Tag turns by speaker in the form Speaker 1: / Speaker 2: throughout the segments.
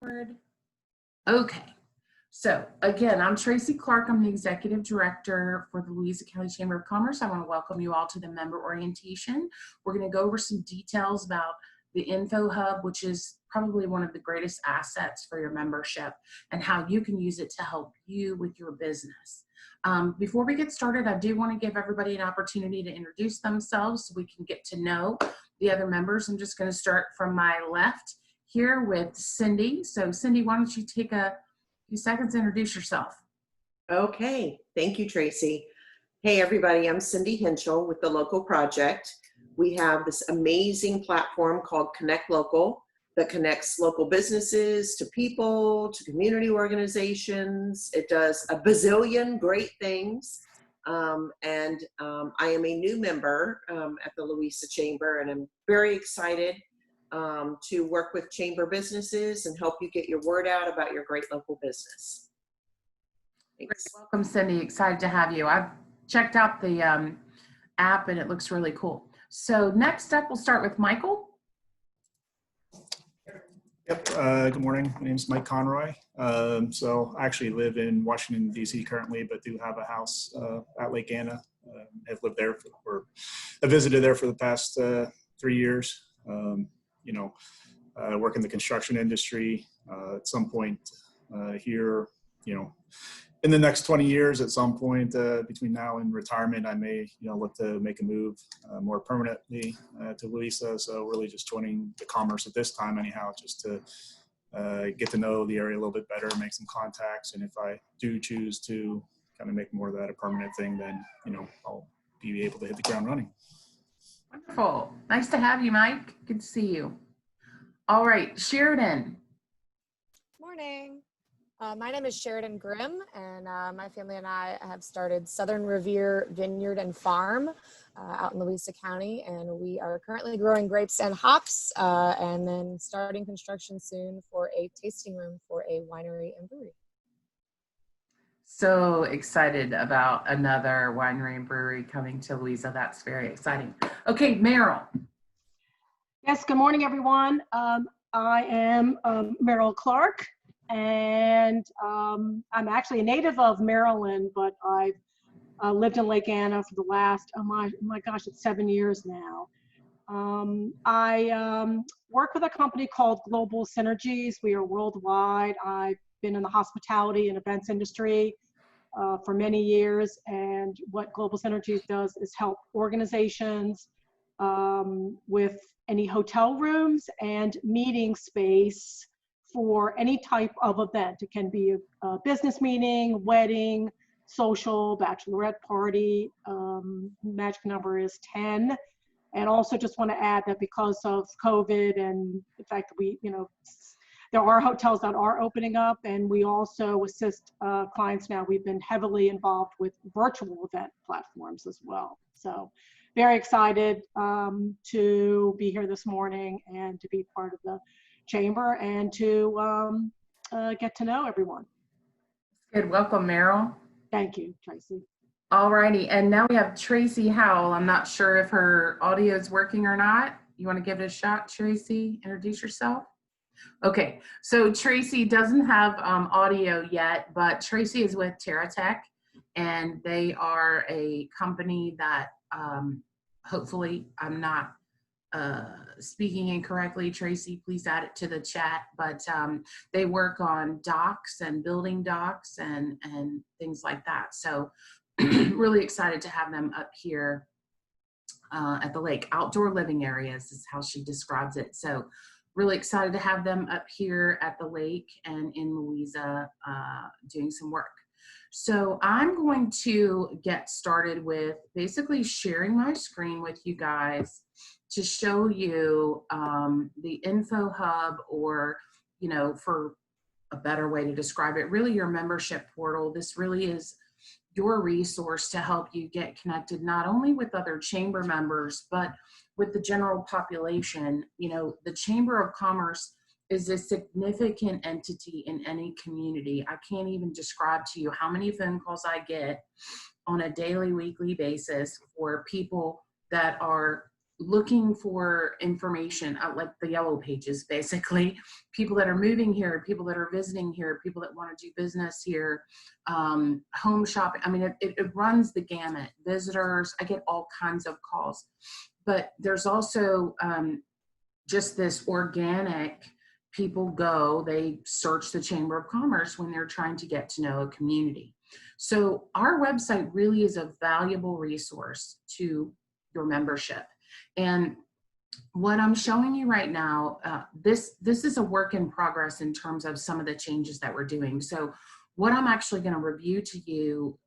Speaker 1: Word. Okay. So again, I'm Tracy Clark. I'm the Executive Director for the Louisa County Chamber of Commerce. I want to welcome you all to the member orientation. We're going to go over some details about the Info Hub, which is probably one of the greatest assets for your membership and how you can use it to help you with your business. Before we get started, I do want to give everybody an opportunity to introduce themselves so we can get to know the other members. I'm just going to start from my left here with Cindy. So Cindy, why don't you take a few seconds to introduce yourself?
Speaker 2: Okay, thank you, Tracy. Hey, everybody, I'm Cindy Henschel with the Local Project. We have this amazing platform called Connect Local that connects local businesses to people, to community organizations. It does a bazillion great things. I am a new member at the Louisa Chamber, and I'm very excited to work with chamber businesses and help you get your word out about your great local business. Thanks.
Speaker 1: Welcome, Cindy. Excited to have you. I've checked out the app and it looks really cool. So next up, we'll start with Michael.
Speaker 3: Yep. Good morning. My name is Mike Conroy. So I actually live in Washington, D.C. currently, but do have a house at Lake Anna. I've lived there or I visited there for the past 3 years. Work in the construction industry at some point here, in the next 20 years, at some point between now and retirement, I may, look to make a move more permanently to Louisa. So really just joining the Commerce at this time anyhow, just to get to know the area a little bit better, make some contacts. And if I do choose to kind of make more of that a permanent thing, then, I'll be able to hit the ground running.
Speaker 1: Wonderful. Nice to have you, Mike. Good to see you. All right, Sheridan.
Speaker 4: Morning. My name is Sheridan Grimm, and my family and I have started Southern Revere Vineyard and Farm out in Louisa County, and we are currently growing grapes and hops, and then starting construction soon for a tasting room for a winery and brewery.
Speaker 1: So excited about another winery and brewery coming to Louisa. That's very exciting. Okay, Meryl.
Speaker 5: Yes, good morning, everyone. I am Meryl Clark. And I'm actually a native of Maryland, but I've lived in Lake Anna for the last, oh my gosh, it's 7 years now. I work with a company called Global Synergies. We are worldwide. I've been in the hospitality and events industry for many years. And what Global Synergies does is help organizations with any hotel rooms and meeting space for any type of event. It can be a business meeting, wedding, social, bachelorette party. Magic number is 10. And also just want to add that because of COVID and the fact that there are hotels that are opening up, and we also assist clients now. We've been heavily involved with virtual event platforms as well. So very excited to be here this morning and to be part of the chamber and to get to know everyone.
Speaker 1: Good. Welcome, Meryl.
Speaker 5: Thank you, Tracy.
Speaker 1: All righty. And now we have Tracy Howell. I'm not sure if her audio is working or not. You want to give it a shot, Tracy? Introduce yourself. Okay. So Tracy doesn't have audio yet, but Tracy is with TerraTech, and they are a company that hopefully I'm not speaking incorrectly. Tracy, please add it to the chat, but they work on docks and building docks and things like that. So really excited to have them up here at the lake. Outdoor living areas is how she describes it. So really excited to have them up here at the lake and in Louisa doing some work. So I'm going to get started with basically sharing my screen with you guys to show you the Info Hub, or, for a better way to describe it, really your membership portal. This really is your resource to help you get connected not only with other chamber members, but with the general population. The Chamber of Commerce is a significant entity in any community. I can't even describe to you how many phone calls I get on a daily, weekly basis for people that are looking for information, like the yellow pages, basically, people that are moving here, people that are visiting here, people that want to do business here, home shopping. I mean, it runs the gamut. Visitors, I get all kinds of calls, but there's also just this organic, people go, they search the Chamber of Commerce when they're trying to get to know a community. So our website really is a valuable resource to your membership. And what I'm showing you right now, this is a work in progress in terms of some of the changes that we're doing. So what I'm actually going to review to you,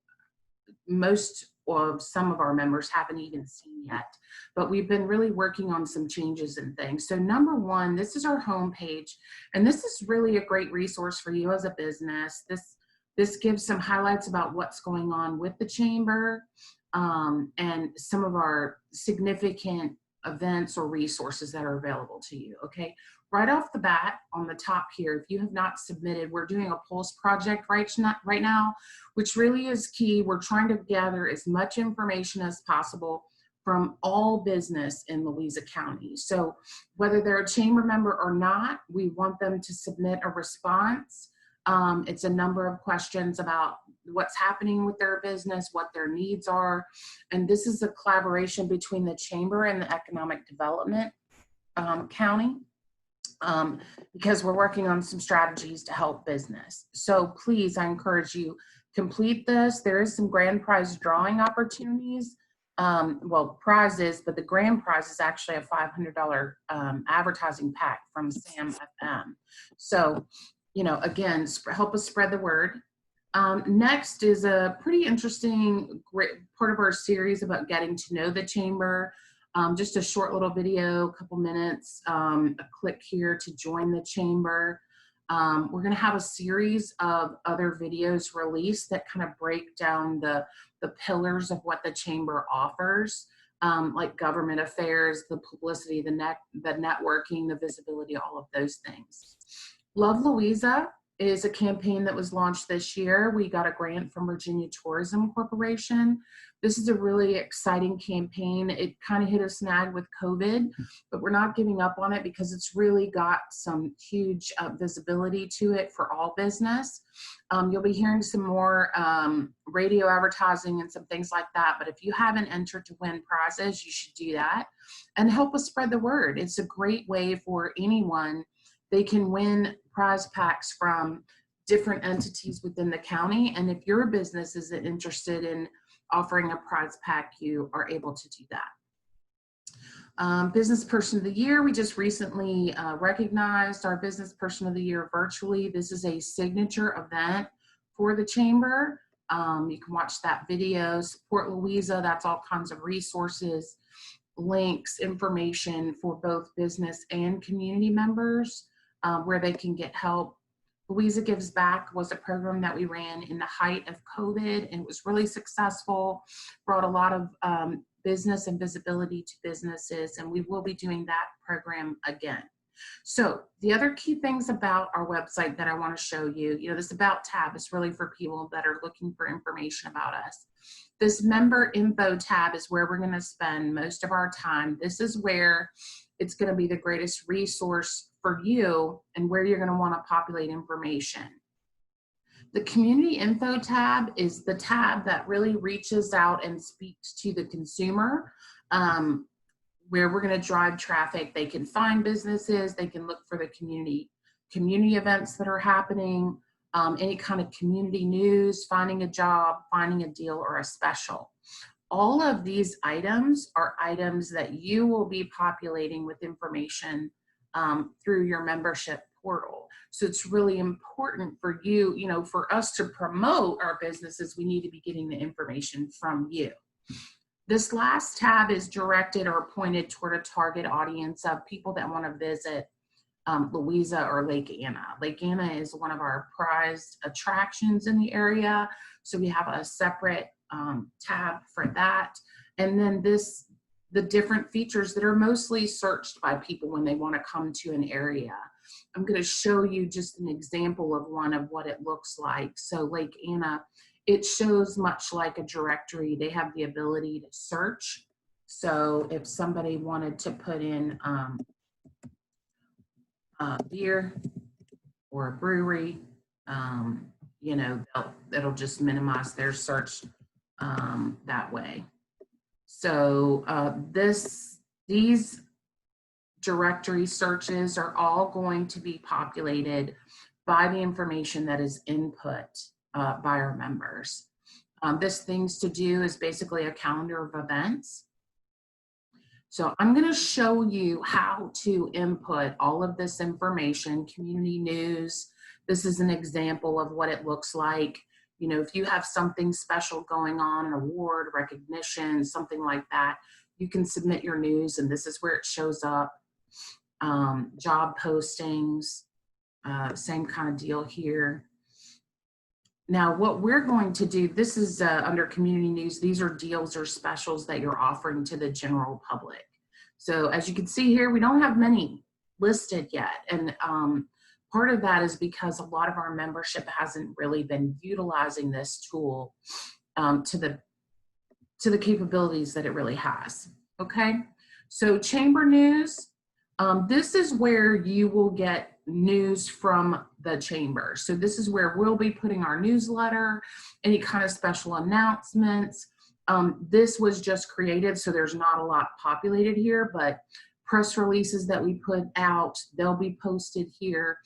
Speaker 1: most of some of our members haven't even seen yet, but we've been really working on some changes and things. So number one, this is our home page, and this is really a great resource for you as a business. This gives some highlights about what's going on with the chamber, and some of our significant events or resources that are available to you. Okay, right off the bat on the top here, if you have not submitted, we're doing a Pulse project right now, which really is key. We're trying to gather as much information as possible from all business in Louisa County. So whether they're a chamber member or not, we want them to submit a response. It's a number of questions about what's happening with their business, what their needs are. And this is a collaboration between the chamber and the economic development county, because we're working on some strategies to help business. So please, I encourage you, complete this. There is some grand prize drawing opportunities. Well, prizes, but the grand prize is actually a $500 advertising pack from Sam FM. So, you know, again, help us spread the word. Next is a pretty interesting great part of our series about getting to know the chamber. Just a short little video, a couple minutes, a click here to join the chamber. We're going to have a series of other videos released that kind of break down the pillars of what the chamber offers, like government affairs, the publicity, the networking, the visibility, all of those things. Love Louisa is a campaign that was launched this year. We got a grant from Virginia Tourism Corporation. This is a really exciting campaign. It kind of hit a snag with COVID, but we're not giving up on it because it's really got some huge visibility to it for all business. You'll be hearing some more radio advertising and some things like that, but if you haven't entered to win prizes, you should do that and help us spread the word. It's a great way for anyone. They can win prize packs from different entities within the county. And if your business is interested in offering a prize pack, you are able to do that. Business Person of the Year, we just recently recognized our Business Person of the Year virtually. This is a signature event for the chamber. You can watch that video. Support Louisa, that's all kinds of resources, links, information for both business and community members. Where they can get help. Louisa Gives Back was a program that we ran in the height of COVID, and it was really successful, brought a lot of business and visibility to businesses, and we will be doing that program again. So the other key things about our website that I want to show you, this About tab is really for people that are looking for information about us. This Member Info tab is where we're going to spend most of our time. This is where it's going to be the greatest resource for you and where you're going to want to populate information. The Community Info tab is the tab that really reaches out and speaks to the consumer, where we're going to drive traffic. They can find businesses, they can look for the community events that are happening, any kind of community news, finding a job, finding a deal or a special. All of these items are items that you will be populating with information through your membership portal. So it's really important for you, for us to promote our businesses, we need to be getting the information from you. This last tab is directed or pointed toward a target audience of people that want to visit Louisa or Lake Anna. Lake Anna is one of our prized attractions in the area. So we have a separate tab for that. And then the different features that are mostly searched by people when they want to come to an area. I'm going to show you just an example of one of what it looks like. So Lake Anna, it shows much like a directory. They have the ability to search So if somebody wanted to put in beer or a brewery, you know, it'll just minimize their search that way. So these directory searches are all going to be populated by the information that is input by our members. This things to do is basically a calendar of events. So I'm going to show you how to input all of this information, community news. This is an example of what it looks like. You know, if you have something special going on, an award, recognition, something like that, you can submit your news and this is where it shows up. Job postings, same kind of deal here. Now, what we're going to do, this is under community news. These are deals or specials that you're offering to the general public. So as you can see here, we don't have many listed yet. And part of that is because a lot of our membership hasn't really been utilizing this tool to the capabilities that it really has. Okay, so chamber news. This is where you will get news from the chamber. So this is where we'll be putting our newsletter, any kind of special announcements. This was just created, so there's not a lot populated here, but press releases that we put out, they'll be posted here.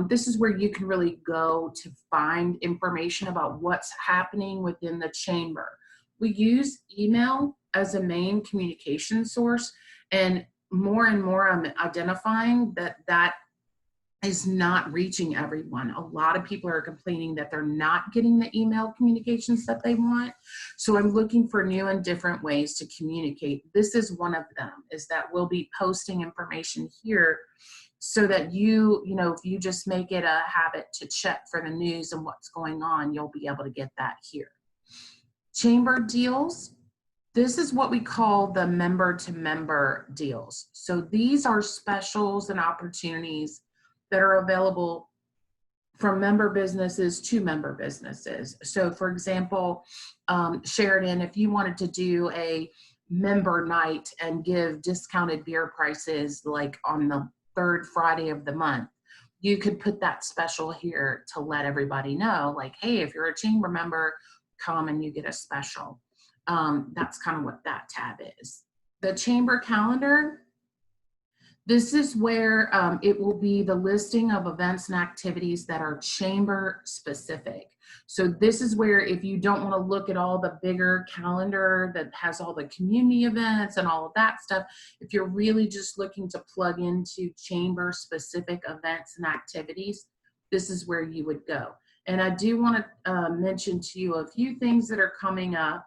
Speaker 1: This is where you can really go to find information about what's happening within the chamber. We use email as a main communication source, and more I'm identifying that is not reaching everyone. A lot of people are complaining that they're not getting the email communications that they want. So I'm looking for new and different ways to communicate. This is one of them, is that we'll be posting information here so that you know, if you just make it a habit to check for the news and what's going on, you'll be able to get that here. Chamber deals. This is what we call the member-to-member deals. So these are specials and opportunities that are available from member businesses to member businesses. So for example, Sheridan, if you wanted to do a member night and give discounted beer prices like on the 3rd Friday of the month, you could put that special here to let everybody know, like, hey, if you're a chamber member, come and you get a special. That's kind of what that tab is. The chamber calendar, this is where it will be the listing of events and activities that are chamber specific. So this is where if you don't want to look at all the bigger calendar that has all the community events and all of that stuff, if you're really just looking to plug into chamber specific events and activities, this is where you would go. And I do want to mention to you a few things that are coming up.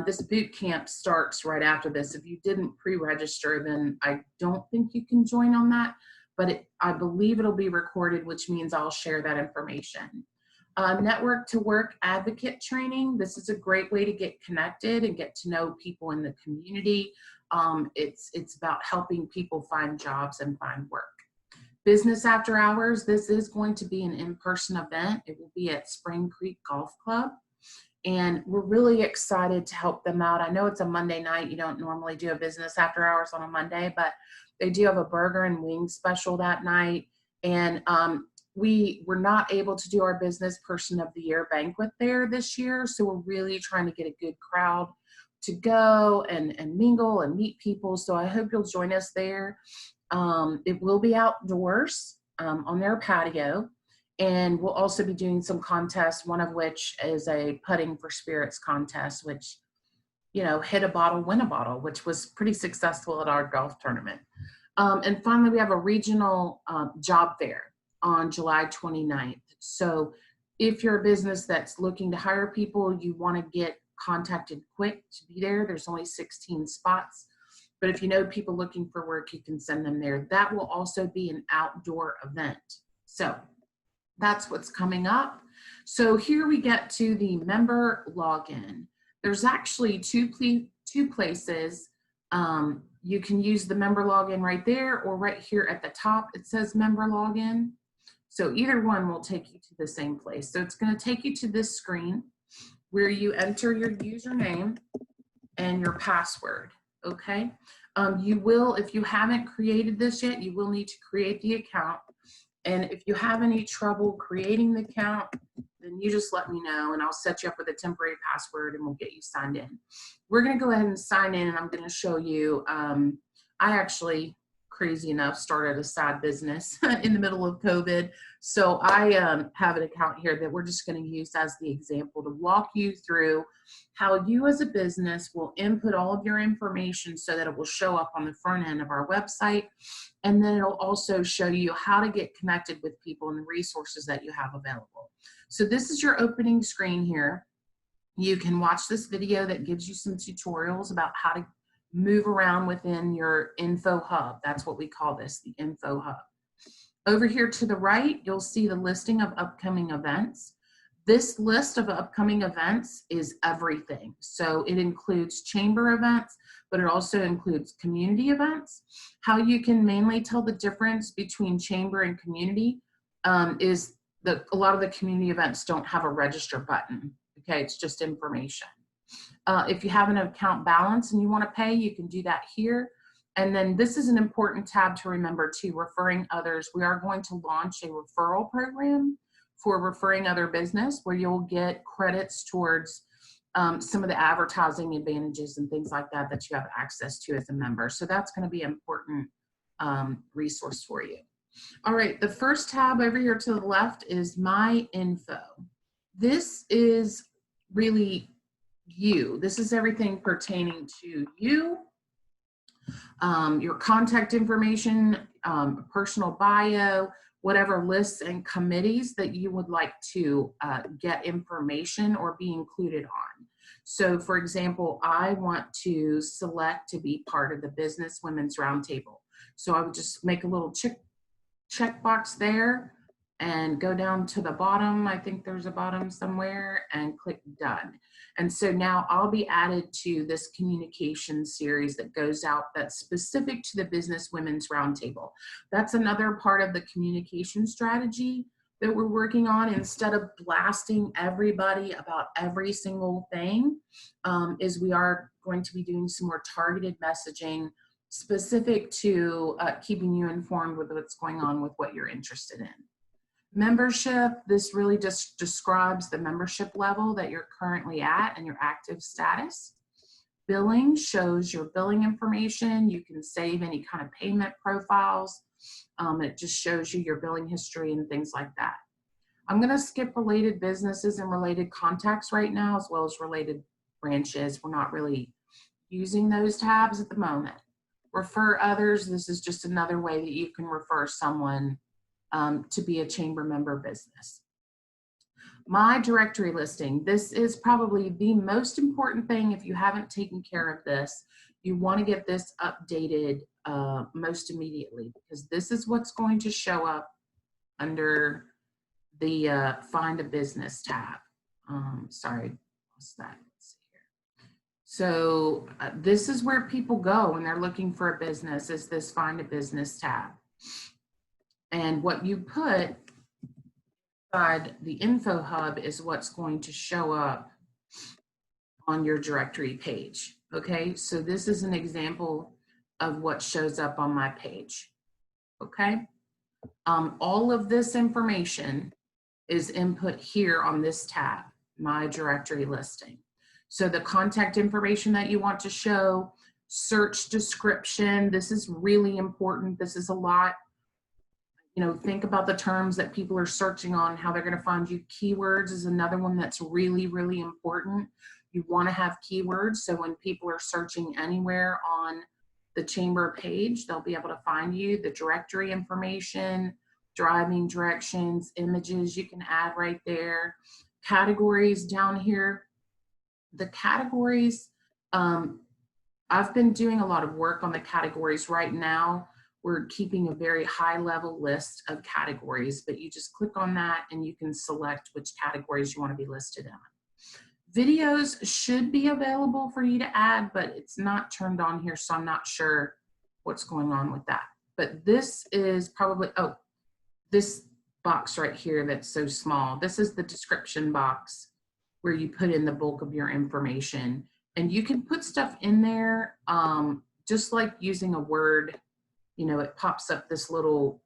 Speaker 1: This boot camp starts right after this. If you didn't pre-register, then I don't think you can join on that, but I believe it'll be recorded, which means I'll share that information. Network to Work advocate training. This is a great way to get connected and get to know people in the community. It's about helping people find jobs and find work. Business After Hours. This is going to be an in-person event. It will be at Spring Creek Golf Club. And we're really excited to help them out. I know it's a Monday night. You don't normally do a business after hours on a Monday, but they do have a burger and wings special that night. And we were not able to do our Business Person of the Year banquet there this year. So we're really trying to get a good crowd to go and mingle and meet people. So I hope you'll join us there. It will be outdoors on their patio. And we'll also be doing some contests, one of which is a Putting for Spirits contest, which, you know, hit a bottle, win a bottle, which was pretty successful at our golf tournament. And finally, we have a regional job fair on July 29th. So if you're a business that's looking to hire people, you want to get contacted quick to be there. There's only 16 spots. But if you know people looking for work, you can send them there. That will also be an outdoor event. So that's what's coming up. So here we get to the member login. There's actually two places. You can use the member login right there, or right here at the top, it says member login. So either one will take you to the same place. So it's going to take you to this screen where you enter your username and your password. okay? You will, if you haven't created this yet, you will need to create the account. And if you have any trouble creating the account, then you just let me know and I'll set you up with a temporary password and we'll get you signed in. We're gonna go ahead and sign in and I'm gonna show you, I actually, crazy enough, started a side business in the middle of COVID. So I have an account here that we're just gonna use as the example to walk you through how you as a business will input all of your information so that it will show up on the front end of our website. And then it'll also show you how to get connected with people and the resources that you have available. So this is your opening screen here. You can watch this video that gives you some tutorials about how to move around within your info hub. That's what we call this, the info hub. Over here to the right, you'll see the listing of upcoming events. This list of upcoming events is everything. So it includes chamber events, but it also includes community events. How you can mainly tell the difference between chamber and community is that a lot of the community events don't have a register button. Okay, it's just information. If you have an account balance and you want to pay, you can do that here. And then this is an important tab to remember too, referring others. We are going to launch a referral program for referring other business where you'll get credits towards some of the advertising advantages and things like that that you have access to as a member. So that's going to be an important resource for you. All right, the first tab over here to the left is My Info. This is really you. This is everything pertaining to you, your contact information, personal bio, whatever lists and committees that you would like to get information or be included on. So for example, I want to select to be part of the Business Women's Roundtable. So I would just make a little checkbox there and go down to the bottom. I think there's a bottom somewhere and click done. And so now I'll be added to this communication series that goes out that's specific to the Business Women's Roundtable. That's another part of the communication strategy that we're working on. Instead of blasting everybody about every single thing, is we are going to be doing some more targeted messaging specific to keeping you informed with what's going on with what you're interested in. Membership, this really just describes the membership level that you're currently at and your active status. Billing shows your billing information. You can save any kind of payment profiles. It just shows you your billing history and things like that. I'm going to skip related businesses and related contacts right now, as well as related branches. We're not really using those tabs at the moment. Refer others, this is just another way that you can refer someone to be a chamber member business. My directory listing, this is probably the most important thing. If you haven't taken care of this, you want to get this updated most immediately, because this is what's going to show up under the Find a Business tab. Sorry, what's that? Let's see here. So this is where people go when they're looking for a business, is this Find a Business tab. And what you put inside the info hub is what's going to show up on your directory page. Okay, so this is an example of what shows up on my page. Okay, all of this information is input here on this tab, My Directory Listing. So the contact information that you want to show, search description, this is really important. This is a lot. You know, think about the terms that people are searching on, how they're going to find you. Keywords is another one that's really, really important. You want to have keywords, so when people are searching anywhere on the chamber page, they'll be able to find you. The directory information, driving directions, images you can add right there. Categories down here. The categories, I've been doing a lot of work on the categories right now. We're keeping a very high level list of categories, but you just click on that and you can select which categories you want to be listed on. Videos should be available for you to add, but it's not turned on here, so I'm not sure what's going on with that. But this is probably, oh, this box right here that's so small. This is the description box where you put in the bulk of your information. And you can put stuff in there, just like using a Word, you know, it pops up this little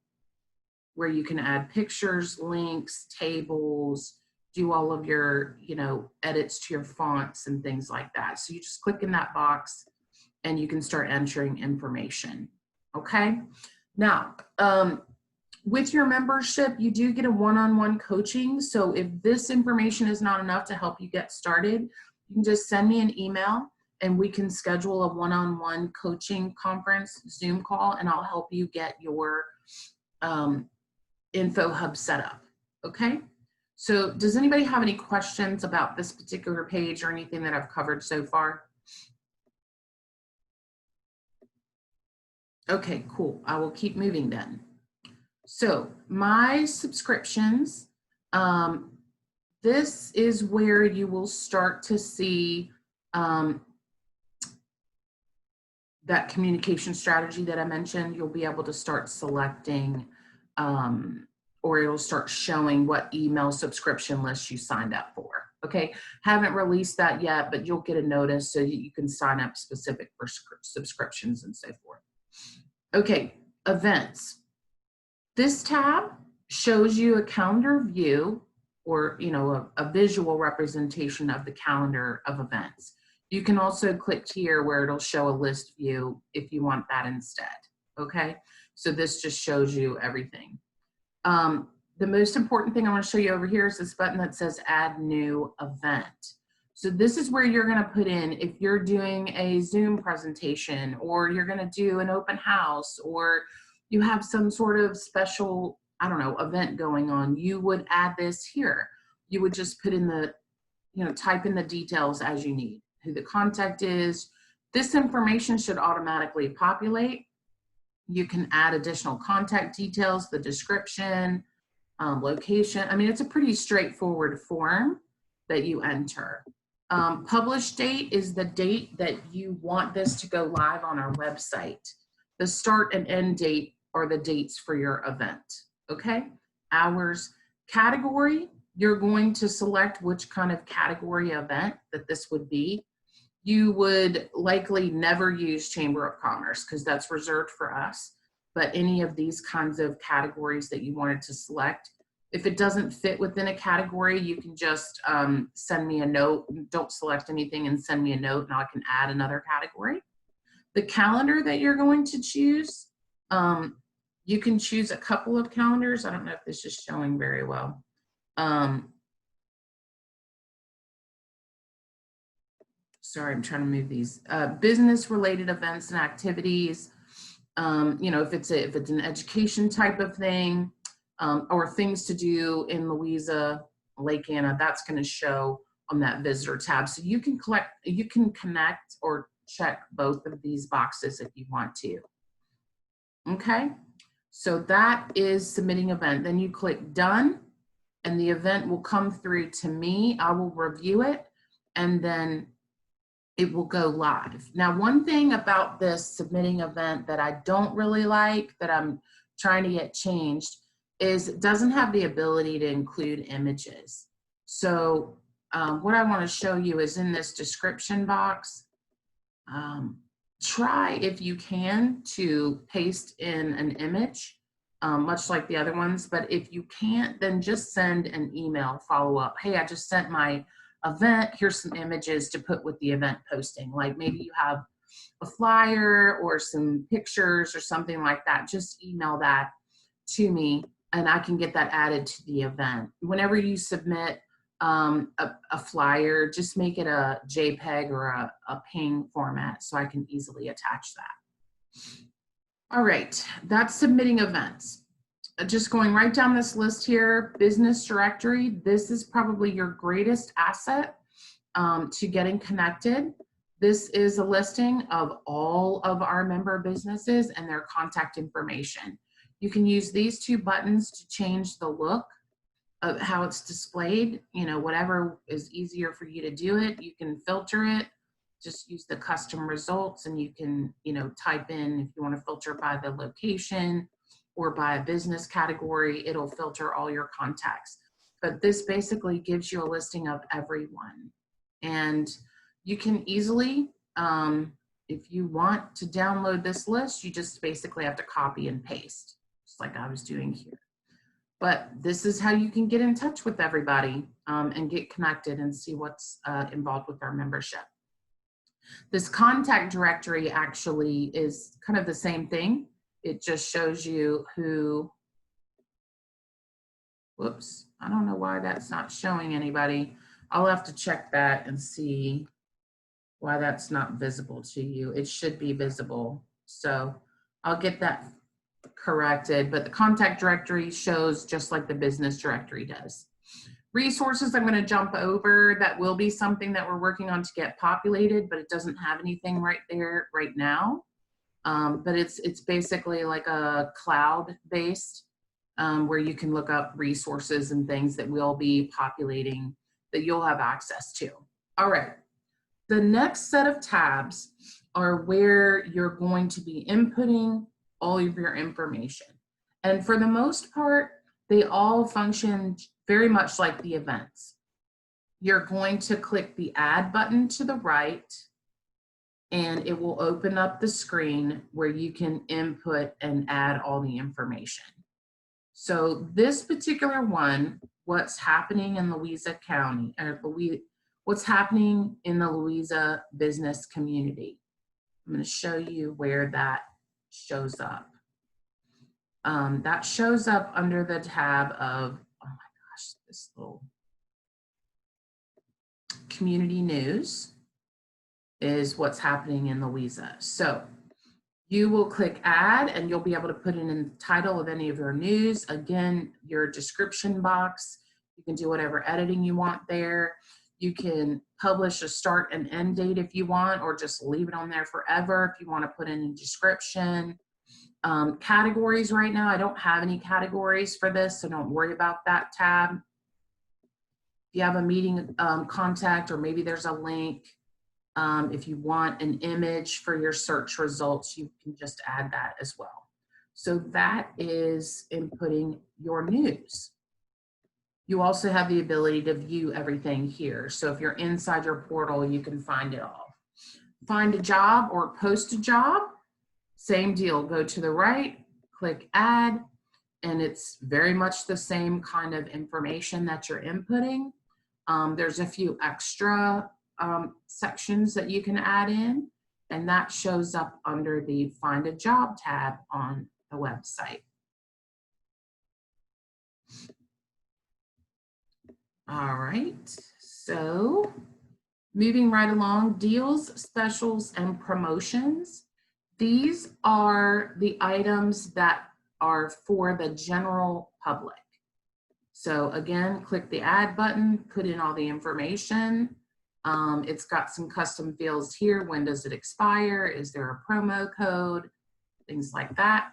Speaker 1: where you can add pictures, links, tables, do all of your, you know, edits to your fonts and things like that. So you just click in that box and you can start entering information. Okay. Now, with your membership, you do get a one-on-one coaching. So if this information is not enough to help you get started, you can just send me an email and we can schedule a one-on-one coaching conference Zoom call, and I'll help you get your Info Hub set up. Okay. So does anybody have any questions about this particular page or anything that I've covered so far? Okay, cool. I will keep moving then. So my subscriptions, this is where you will start to see that communication strategy that I mentioned. You'll be able to start selecting or it'll start showing what email subscription list you signed up for. Okay, haven't released that yet, but you'll get a notice so you can sign up specific for subscriptions and so forth. Okay, events. This tab shows you a calendar view, or you know, a visual representation of the calendar of events. You can also click here where it'll show a list view if you want that instead. Okay, so this just shows you everything. The most important thing I want to show you over here is this button that says add new event. So this is where you're going to put in, if you're doing a Zoom presentation, or you're going to do an open house, or you have some sort of special, I don't know, event going on, you would add this here. You would just put in the, you know, type in the details as you need, who the contact is. This information should automatically populate. You can add additional contact details, the description, location. I mean, it's a pretty straightforward form that you enter. Publish date is the date that you want this to go live on our website. The start and end date are the dates for your event. Okay, hours. Category, you're going to select which kind of category event that this would be. You would likely never use Chamber of Commerce because that's reserved for us, but any of these kinds of categories that you wanted to select. If it doesn't fit within a category, you can just send me a note. Don't select anything and send me a note and I can add another category. The calendar that you're going to choose, you can choose a couple of calendars. I don't know if this is showing very well. Sorry, I'm trying to move these. Business related events and activities. You know, if it's an education type of thing, or things to do in Louisa, Lake Anna, that's going to show on that visitor tab. So you can connect or check both of these boxes if you want to. Okay, so that is submitting event. Then you click done and the event will come through to me. I will review it and then it will go live. Now, one thing about this submitting event that I don't really like, that I'm trying to get changed, is it doesn't have the ability to include images. So what I want to show you is in this description box, try if you can to paste in an image, much like the other ones, but if you can't, then just send an email follow up. Hey, I just sent my event, here's some images to put with the event posting. Like maybe you have a flyer or some pictures or something like that, just email that to me and I can get that added to the event. Whenever you submit a flyer, just make it a JPEG or a PNG format so I can easily attach that. All right, that's submitting events. Just going right down this list here, business directory. This is probably your greatest asset to getting connected. This is a listing of all of our member businesses and their contact information. You can use these two buttons to change the look of how it's displayed. You know, whatever is easier for you to do it. You can filter it. Just use the custom results and you can, you know, type in if you want to filter by the location or by a business category, it'll filter all your contacts. But this basically gives you a listing of everyone. And You can easily, if you want to download this list, you just basically have to copy and paste, just like I was doing here. But this is how you can get in touch with everybody and get connected and see what's involved with our membership. This contact directory actually is kind of the same thing. It just shows you who, whoops, I don't know why that's not showing anybody. I'll have to check that and see why that's not visible to you. It should be visible. So I'll get that corrected, but the contact directory shows just like the business directory does. Resources I'm going to jump over. That will be something that we're working on to get populated, but it doesn't have anything right there right now. But it's basically like a cloud-based where you can look up resources and things that will be populating that you'll have access to. All right. The next set of tabs are where you're going to be inputting all of your information. And for the most part, they all function very much like the events. You're going to click the add button to the right, and it will open up the screen where you can input and add all the information. So this particular one, what's happening in Louisa County, or what's happening in the Louisa business community. I'm going to show you where that shows up. That shows up under the tab of, oh my gosh, this little community news is what's happening in Louisa. So you will click add and you'll be able to put in the title of any of your news. Again, your description box, you can do whatever editing you want there. You can publish a start and end date if you want, or just leave it on there forever if you want to put in a description. Categories right now, I don't have any categories for this, so don't worry about that tab. If you have a meeting contact, or maybe there's a link, if you want an image for your search results, you can just add that as well. So that is inputting your news. You also have the ability to view everything here. So if you're inside your portal, you can find it all. Find a job or post a job, same deal. Go to the right, click add, and it's very much the same kind of information that you're inputting. There's a few extra sections that you can add in, and that shows up under the Find a Job tab on the website. All right, so moving right along, deals, specials, and promotions. These are the items that are for the general public. So again, click the add button, put in all the information. It's got some custom fields here. When does it expire? Is there a promo code? Things like that.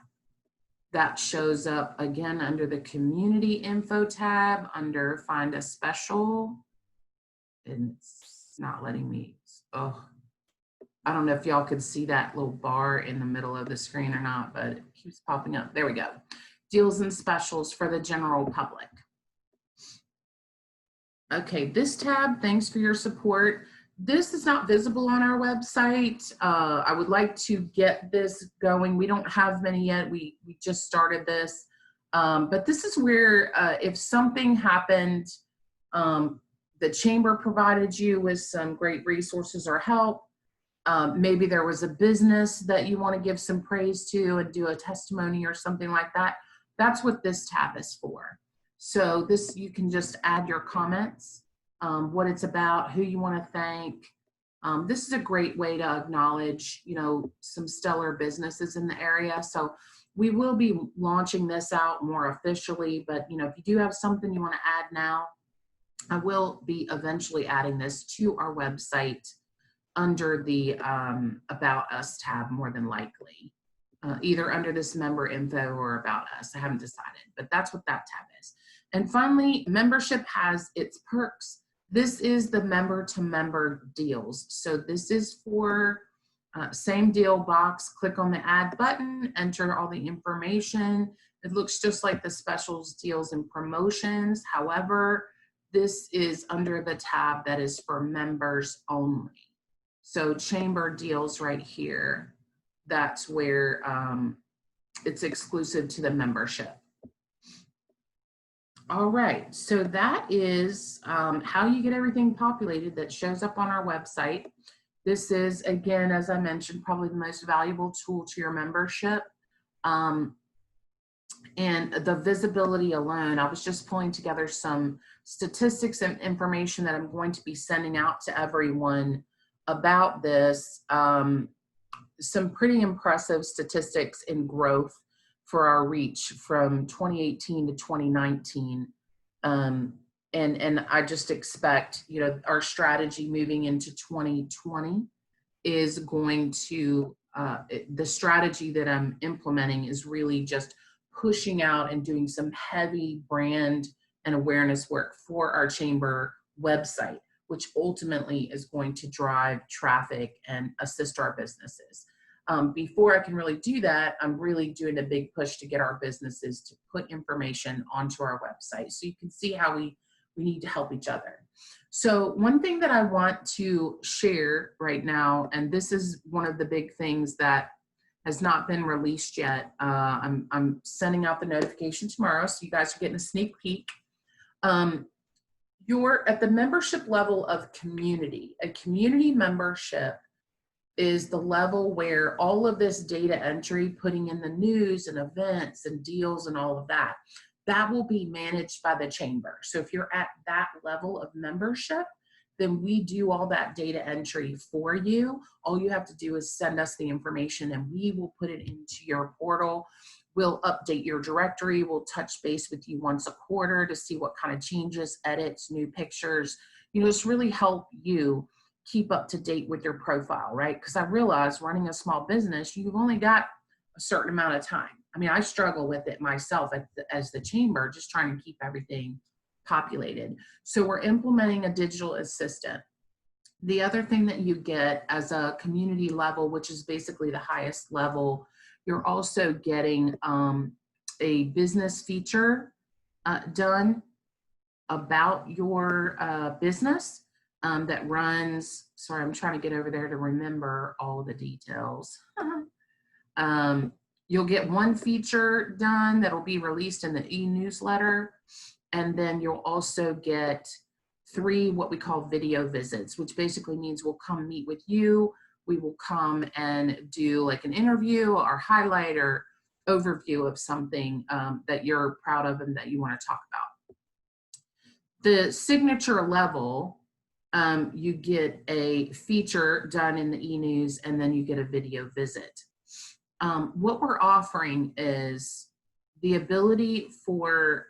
Speaker 1: That shows up again under the community info tab under find a special. And it's not letting me, oh, I don't know if y'all could see that little bar in the middle of the screen or not, but it keeps popping up. There we go. Deals and specials for the general public. Okay, this tab, thanks for your support. This is not visible on our website. I would like to get this going. We don't have many yet. We just started this. But this is where if something happened, the chamber provided you with some great resources or help. Maybe there was a business that you want to give some praise to and do a testimony or something like that. That's what this tab is for. So this, you can just add your comments, what it's about, who you want to thank. This is a great way to acknowledge, you know, some stellar businesses in the area. So we will be launching this out more officially, but you know, if you do have something you want to add now, I will be eventually adding this to our website under the About Us tab, more than likely. Either under this member info or About Us. I haven't decided, but that's what that tab is. And finally, membership has its perks. This is the member to member deals. So this is for same deal box, click on the add button, enter all the information. It looks just like the specials, deals, and promotions. However, this is under the tab that is for members only. So chamber deals right here. That's where it's exclusive to the membership. All right, so that is how you get everything populated that shows up on our website. This is, again, as I mentioned, probably the most valuable tool to your membership. And the visibility alone, I was just pulling together some statistics and information that I'm going to be sending out to everyone about this. Some pretty impressive statistics in growth for our reach from 2018 to 2019. And I just expect, you know, our strategy moving into 2020 is going to, the strategy that I'm implementing is really just pushing out and doing some heavy brand and awareness work for our chamber website, which ultimately is going to drive traffic and assist our businesses. Before I can really do that, I'm really doing a big push to get our businesses to put information onto our website. So you can see how we need to help each other. So one thing that I want to share right now, and this is one of the big things that has not been released yet. I'm sending out the notification tomorrow, so you guys are getting a sneak peek. You're at the membership level of community. A community membership is the level where all of this data entry, putting in the news and events and deals and all of that, that will be managed by the chamber. So if you're at that level of membership, then we do all that data entry for you. All you have to do is send us the information and we will put it into your portal. We'll update your directory. We'll touch base with you once a quarter to see what kind of changes, edits, new pictures, you know, just really help you keep up to date with your profile, right? Because I realize running a small business, you've only got a certain amount of time. I mean, I struggle with it myself as the chamber, just trying to keep everything populated. So we're implementing a digital assistant. The other thing that you get as a community level, which is basically the highest level, you're also getting a business feature done about your business that runs, sorry, I'm trying to get over there to remember all the details. You'll get one feature done that'll be released in the e-newsletter, and then you'll also get 3 what we call video visits, which basically means we'll come meet with you. We will come and do like an interview or highlight or overview of something that you're proud of and that you want to talk about. The signature level, you get a feature done in the e-news and then you get a video visit. What we're offering is the ability for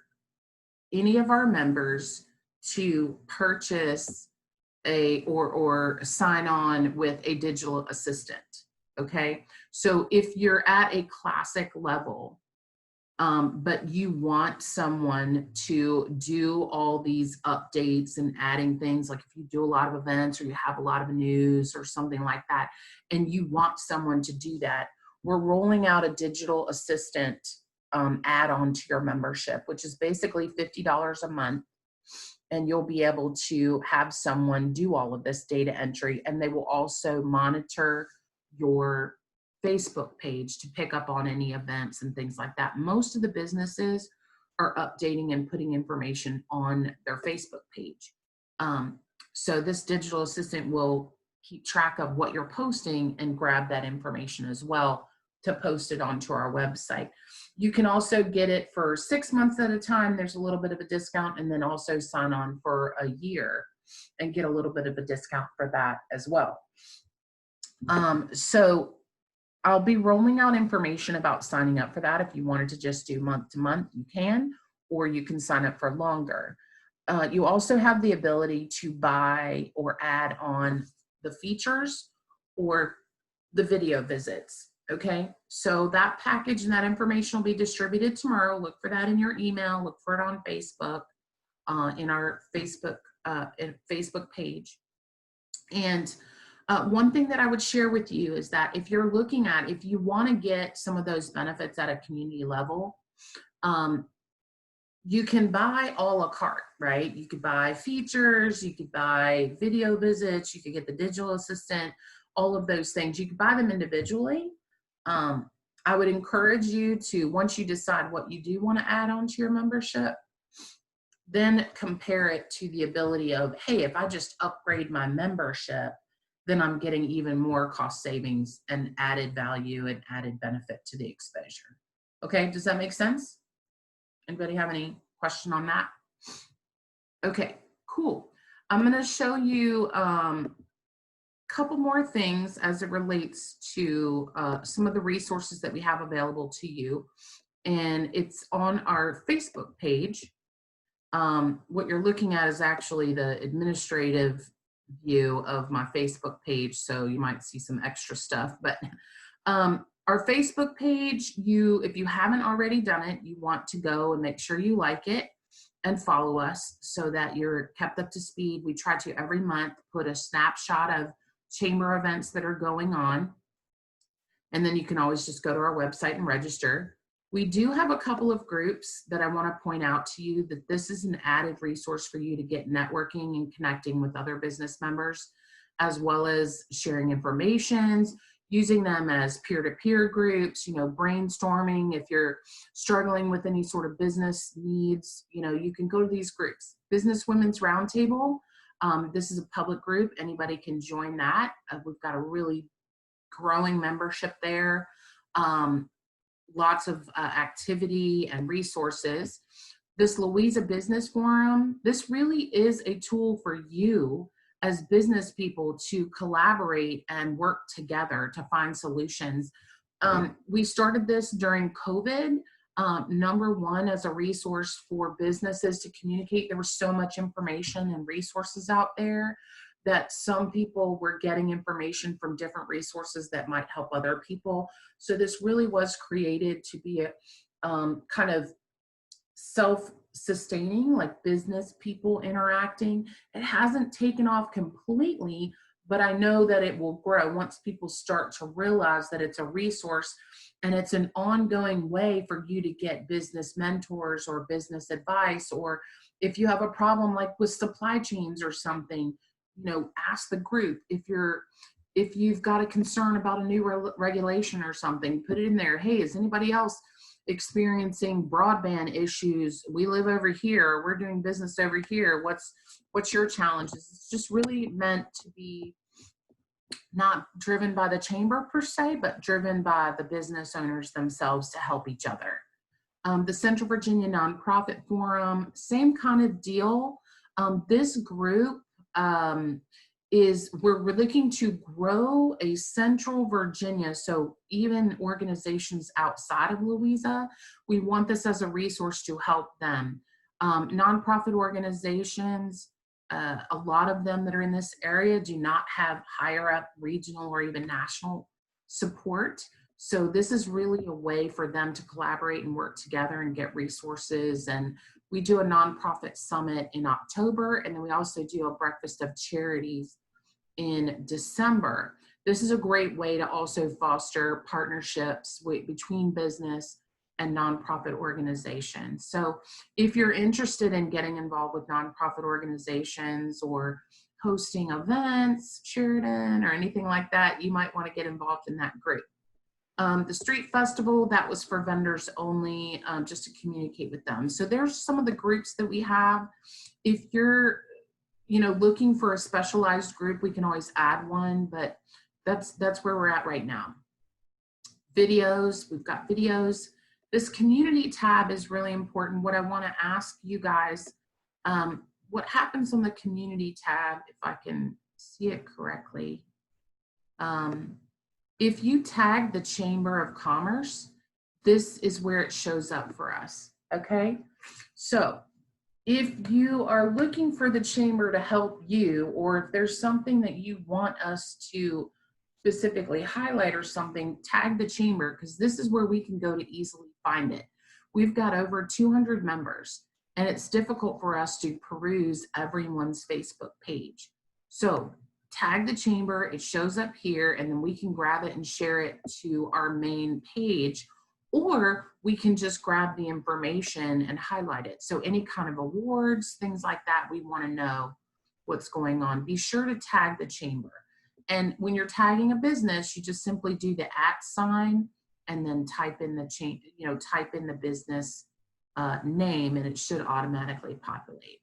Speaker 1: any of our members to purchase or sign on with a digital assistant, okay? So if you're at a classic level, but you want someone to do all these updates and adding things, like if you do a lot of events or you have a lot of news or something like that, and you want someone to do that, we're rolling out a digital assistant add-on to your membership, which is basically $50 a month. And you'll be able to have someone do all of this data entry, and they will also monitor your Facebook page to pick up on any events and things like that. Most of the businesses are updating and putting information on their Facebook page. So this digital assistant will keep track of what you're posting and grab that information as well to post it onto our website. You can also get it for 6 months at a time. There's a little bit of a discount, and then also sign on for a year and get a little bit of a discount for that as well. So I'll be rolling out information about signing up for that. If you wanted to just do month to month, you can, or you can sign up for longer. You also have the ability to buy or add on the features or the video visits. Okay, so that package and that information will be distributed tomorrow. Look for that in your email. Look for it on Facebook, in our Facebook page. And one thing that I would share with you is that if you're looking at, if you want to get some of those benefits at a community level, you can buy a la carte, right? You could buy features, you could buy video visits, you could get the digital assistant, all of those things. You could buy them individually. I would encourage you to, once you decide what you do want to add on to your membership, then compare it to the ability of, hey, if I just upgrade my membership, then I'm getting even more cost savings and added value and added benefit to the exposure. Okay, does that make sense? Anybody have any question on that? Okay, cool. I'm gonna show you a couple more things as it relates to some of the resources that we have available to you. And it's on our Facebook page. What you're looking at is actually the administrative view of my Facebook page, so you might see some extra stuff. But our Facebook page, if you haven't already done it, you want to go and make sure you like it and follow us so that you're kept up to speed. We try to every month put a snapshot of chamber events that are going on, and then you can always just go to our website and register. We do have a couple of groups that I want to point out to you that this is an added resource for you to get networking and connecting with other business members, as well as sharing information, using them as peer-to-peer groups, brainstorming. If you're struggling with any sort of business needs, you can go to these groups. Business Women's Roundtable, this is a public group. Anybody can join that. We've got a really growing membership there. Lots of activity and resources. This Louisa Business Forum, this really is a tool for you as business people to collaborate and work together to find solutions. We started this during COVID, number one, as a resource for businesses to communicate. There was so much information and resources out there that some people were getting information from different resources that might help other people. So this really was created to be a kind of self-sustaining, like business people interacting. It hasn't taken off completely, but I know that it will grow once people start to realize that it's a resource and it's an ongoing way for you to get business mentors or business advice. Or if you have a problem like with supply chains or something, ask the group. If you've got a concern about a new regulation or something, put it in there. Hey, is anybody else experiencing broadband issues? We live over here. We're doing business over here. What's your challenges? It's just really meant to be not driven by the chamber per se, but driven by the business owners themselves to help each other. The Central Virginia Nonprofit Forum, same kind of deal. This group we're looking to grow a Central Virginia, so even organizations outside of Louisa, we want this as a resource to help them. Nonprofit organizations, a lot of them that are in this area do not have higher up regional or even national support. So this is really a way for them to collaborate and work together and get resources. And we do a nonprofit summit in October, and then we also do a breakfast of charities in December. This is a great way to also foster partnerships between business and nonprofit organizations. So if you're interested in getting involved with nonprofit organizations or hosting events, Sheridan, or anything like that, you might want to get involved in that group. The street festival, that was for vendors only, just to communicate with them. So there's some of the groups that we have. If you're, looking for a specialized group, we can always add one, but that's where we're at right now. Videos, we've got videos. This community tab is really important. What I want to ask you guys, what happens on the community tab, if I can see it correctly, if you tag the Chamber of Commerce, this is where it shows up for us, okay? So if you are looking for the Chamber to help you, or if there's something that you want us to specifically highlight or something, tag the Chamber, because this is where we can go to easily find it. We've got over 200 members, and it's difficult for us to peruse everyone's Facebook page. So tag the Chamber, it shows up here, and then we can grab it and share it to our main page. or we can just grab the information and highlight it. So any kind of awards, things like that, we want to know what's going on. Be sure to tag the chamber. And when you're tagging a business, you just simply do the @ sign and then type in the type in the business name, and it should automatically populate.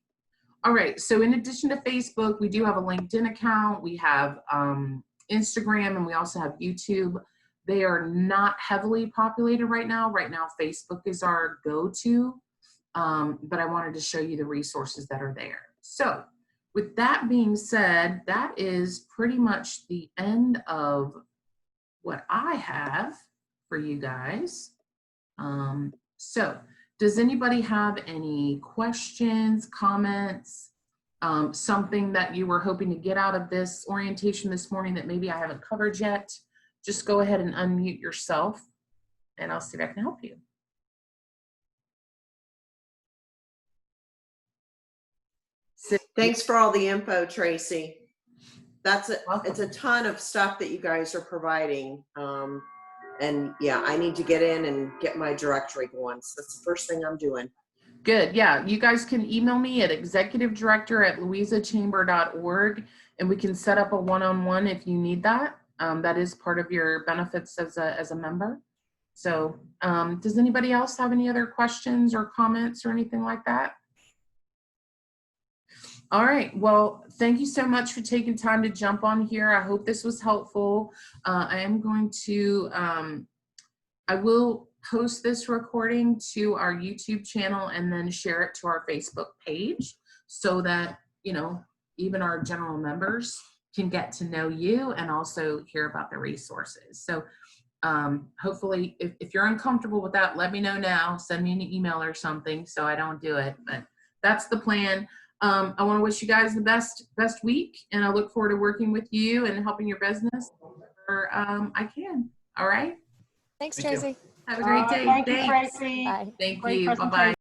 Speaker 1: All right, so in addition to Facebook, we do have a LinkedIn account, we have Instagram, and we also have YouTube. They are not heavily populated right now. Right now, Facebook is our go-to, but I wanted to show you the resources that are there. So with that being said, that is pretty much the end of what I have for you guys. So does anybody have any questions, comments, something that you were hoping to get out of this orientation this morning that maybe I haven't covered yet? Just go ahead and unmute yourself and I'll see if I can help you.
Speaker 2: Thanks for all the info, Tracy.
Speaker 1: Welcome.
Speaker 2: It's a ton of stuff that you guys are providing. And yeah, I need to get in and get my directory going. So that's the first thing I'm doing.
Speaker 1: Good. Yeah. You guys can email me at executivedirector@louisachamber.org and we can set up a one-on-one if you need that. That is part of your benefits as a member. So does anybody else have any other questions or comments or anything like that? All right. Well, thank you so much for taking time to jump on here. I hope this was helpful. I am going to, I will post this recording to our YouTube channel and then share it to our Facebook page so that, even our general members can get to know you and also hear about the resources. So hopefully if you're uncomfortable with that, let me know now, send me an email or something so I don't do it, but that's the plan. I want to wish you guys the best week, and I look forward to working with you and helping your business wherever I can. All right.
Speaker 4: Thanks,
Speaker 3: Thank you.
Speaker 4: Tracy.
Speaker 1: Have a great day.
Speaker 5: Thank you,
Speaker 1: Thanks.
Speaker 5: Tracy.
Speaker 4: Bye.
Speaker 1: Thank
Speaker 5: Great
Speaker 1: you. Bye-bye.
Speaker 5: presentation.